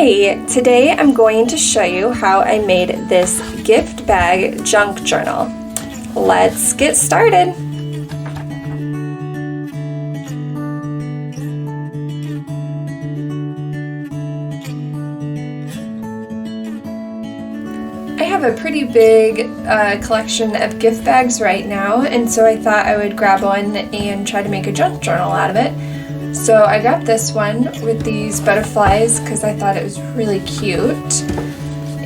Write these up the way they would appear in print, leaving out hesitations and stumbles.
Hi! Today I'm going to show you how I made this gift bag junk journal. Let's get started! I have a pretty big collection of gift bags right now, and so I thought I would grab one and try to make a junk journal out of it. So I got this one with these butterflies because I thought it was really cute.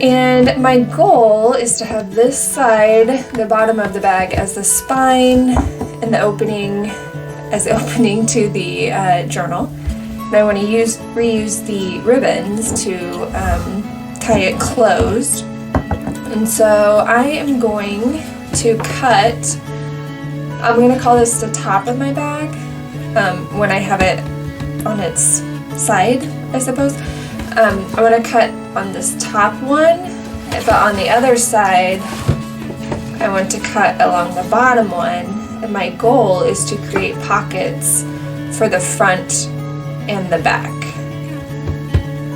And my goal is to have this side, the bottom of the bag, as the spine and the opening as the opening to the journal. And I want to reuse the ribbons to tie it closed. And so I am going to cut, I'm going to call this the top of my bag. When I have it on its side, I suppose. I'm going to cut on this top one, but on the other side, I want to cut along the bottom one, and my goal is to create pockets for the front and the back.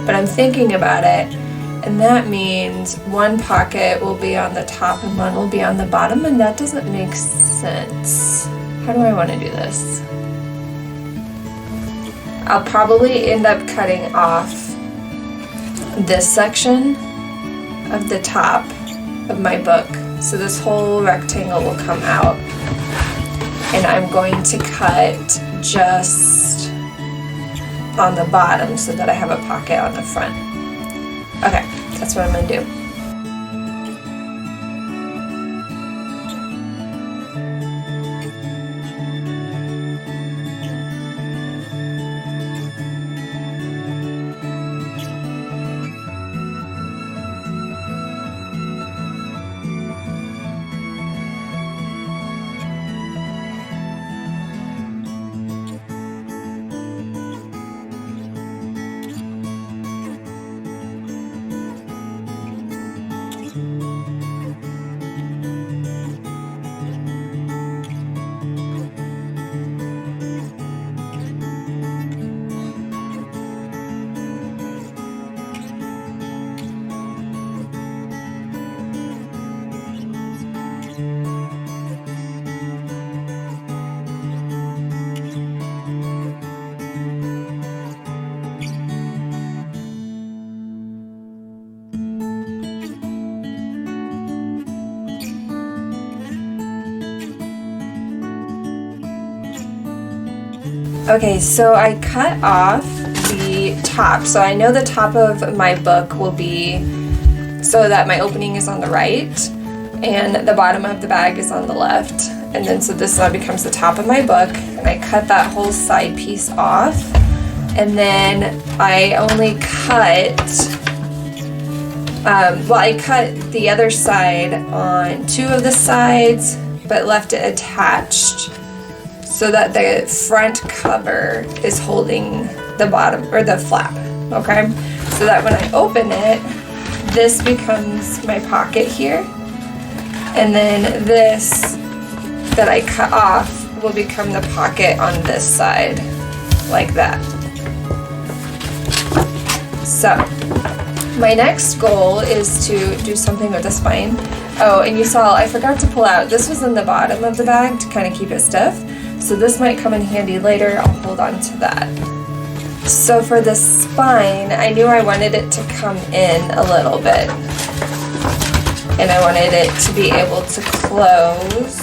But I'm thinking about it, and that means one pocket will be on the top and one will be on the bottom, and that doesn't make sense. How do I want to do this? I'll probably end up cutting off this section of the top of my book. So this whole rectangle will come out. And I'm going to cut just on the bottom so that I have a pocket on the front. Okay, that's what I'm going to do. Okay, so I cut off the top. So I know the top of my book will be so that my opening is on the right and the bottom of the bag is on the left. And then so this now becomes the top of my book, and I cut that whole side piece off. And then I only cut, I cut the other side on two of the sides, but left it attached so that the front cover is holding the bottom, or the flap, okay? So that when I open it, this becomes my pocket here, and then this that I cut off will become the pocket on this side, like that. So, my next goal is to do something with the spine. Oh, and you saw, I forgot to pull out, this was in the bottom of the bag to kind of keep it stiff. So this might come in handy later. I'll hold on to that. So for the spine, I knew I wanted it to come in a little bit. And I wanted it to be able to close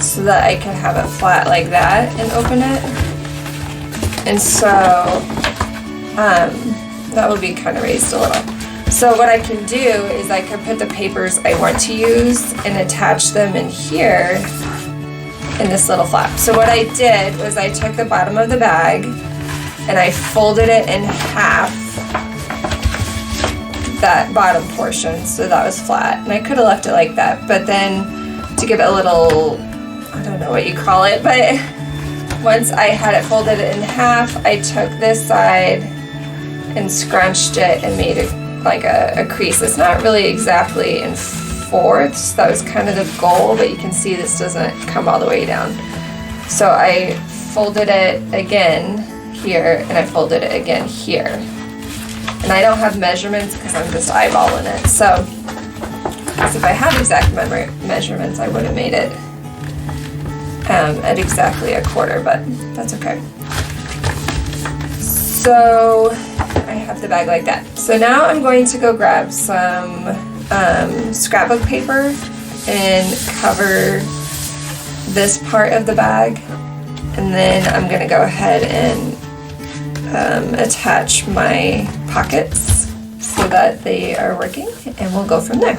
so that I could have it flat like that and open it. And so that would be kind of raised a little. So what I can do is I can put the papers I want to use and attach them in here in this little flap. So what I did was I took the bottom of the bag and I folded it in half, that bottom portion, so that was flat. And I could have left it like that, but then to give it a little, I don't know what you call it, but once I had it folded in half, I took this side and scrunched it and made it like a crease. It's not really exactly in fourths. That was kind of the goal, but you can see this doesn't come all the way down. So I folded it again here, and I folded it again here. And I don't have measurements because I'm just eyeballing it. So, because if I had exact measurements, I would have made it at exactly 1/4, but that's okay. So I have the bag like that. So now I'm going to go grab some scrapbook paper and cover this part of the bag, and then I'm going to go ahead and attach my pockets so that they are working, and we'll go from there.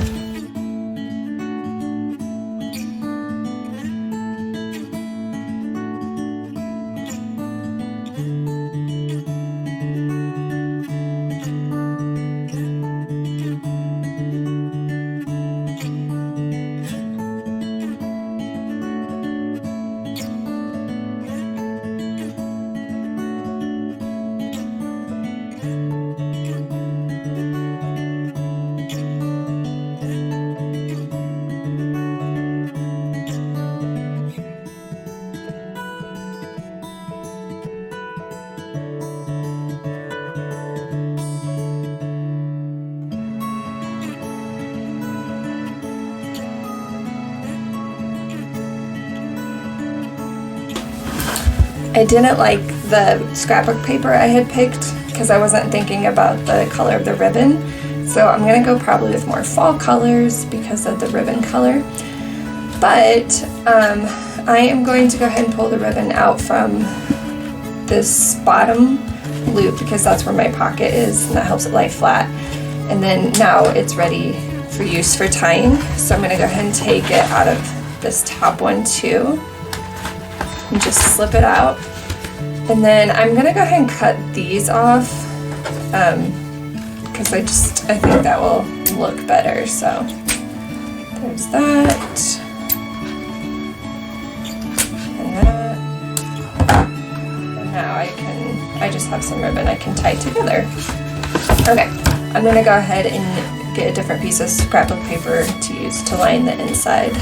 I didn't like the scrapbook paper I had picked because I wasn't thinking about the color of the ribbon. So I'm going to go probably with more fall colors because of the ribbon color. But I am going to go ahead and pull the ribbon out from this bottom loop because that's where my pocket is, and that helps it lie flat. And then now it's ready for use for tying. So I'm going to go ahead and take it out of this top one too. And just slip it out. And then I'm gonna go ahead and cut these off because I think that will look better. So there's that and that. And now I just have some ribbon I can tie together. Okay, I'm gonna go ahead and get a different piece of scrapbook paper to use to line the inside.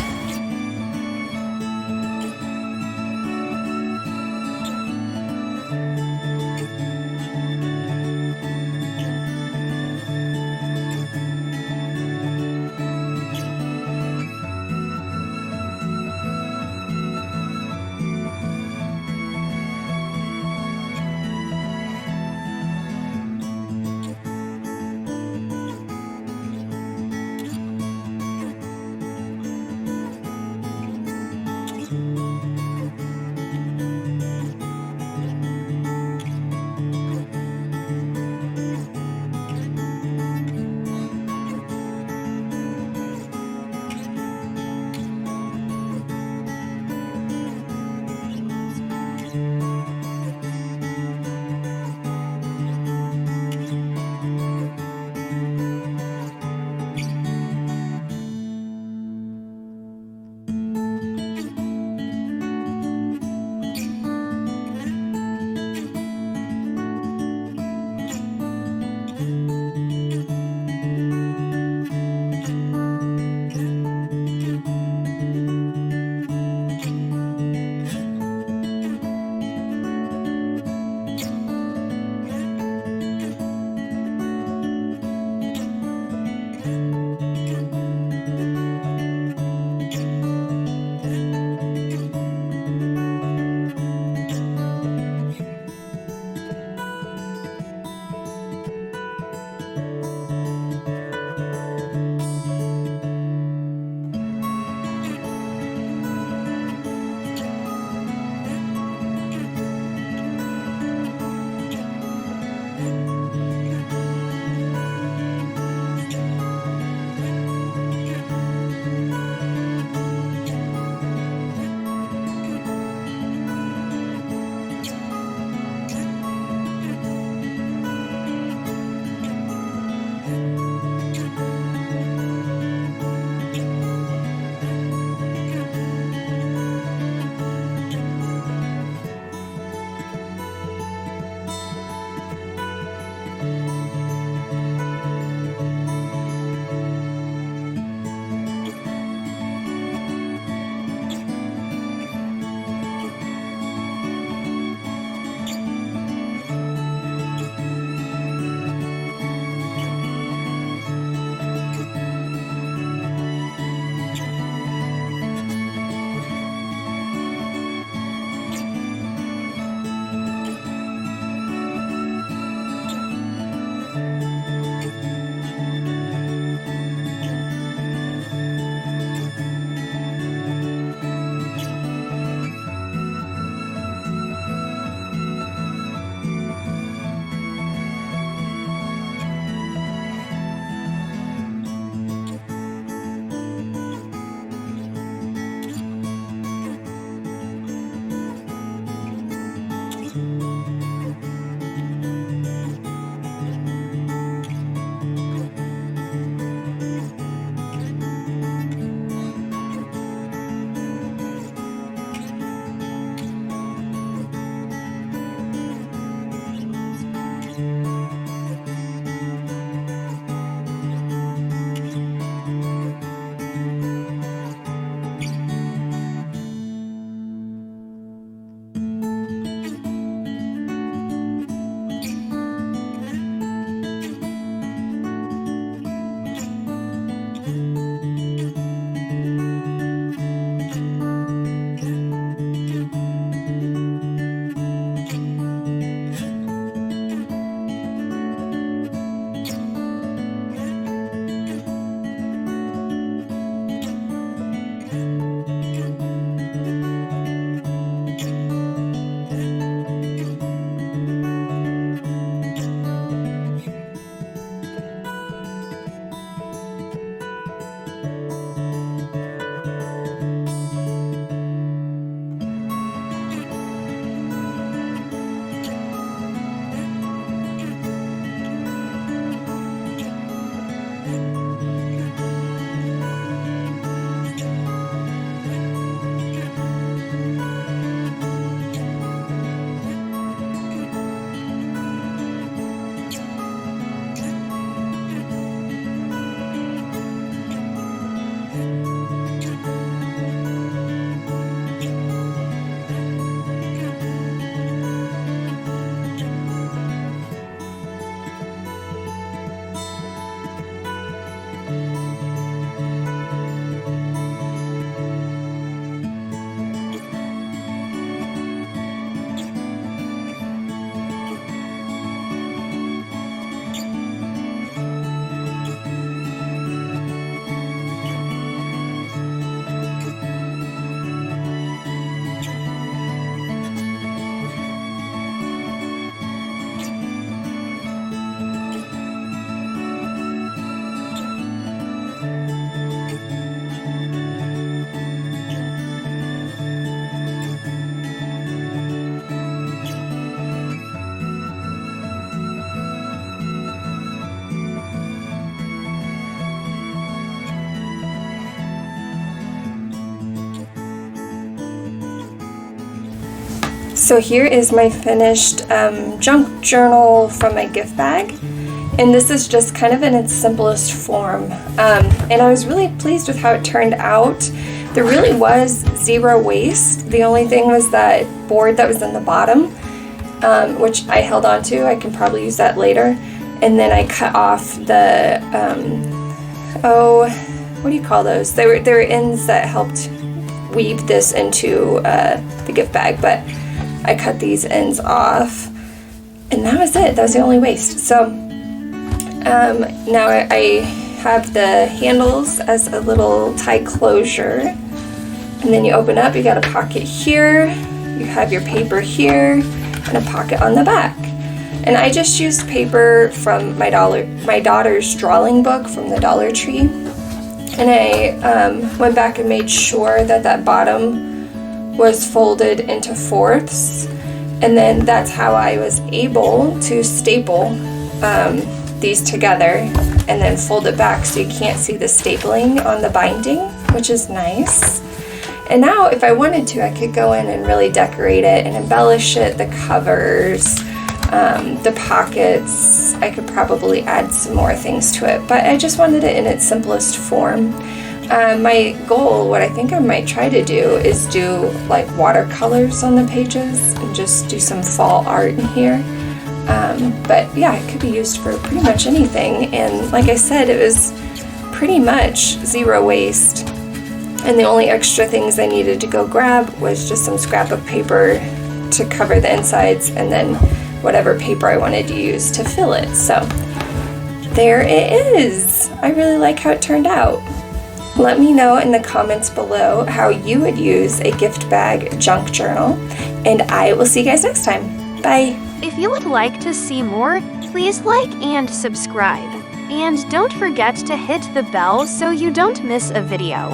So here is my finished junk journal from my gift bag. And this is just kind of in its simplest form. And I was really pleased with how it turned out. There really was 0 waste. The only thing was that board that was in the bottom, which I held on to. I can probably use that later. And then I cut off the, what do you call those? They were ends that helped weave this into the gift bag, but I cut these ends off. And that was it. That was the only waste. So now I have the handles as a little tie closure, and then you open up, you got a pocket here, you have your paper here, and a pocket on the back. And I just used paper from my daughter's drawing book from the Dollar Tree, and I went back and made sure that that bottom was folded into fourths, and then that's how I was able to staple these together and then fold it back so you can't see the stapling on the binding, which is nice. And now if I wanted to, I could go in and really decorate it and embellish it, the covers, the pockets. I could probably add some more things to it, but I just wanted it in its simplest form. My goal, what I think I might try to do, is do like watercolors on the pages and just do some fall art in here. But yeah, it could be used for pretty much anything, and like I said, it was pretty much 0 waste, and the only extra things I needed to go grab was just some scrap of paper to cover the insides, and then whatever paper I wanted to use to fill it. So there it is. I really like how it turned out. Let me know in the comments below how you would use a gift bag junk journal, and I will see you guys next time. Bye. If you would like to see more, please like and subscribe. And don't forget to hit the bell so you don't miss a video.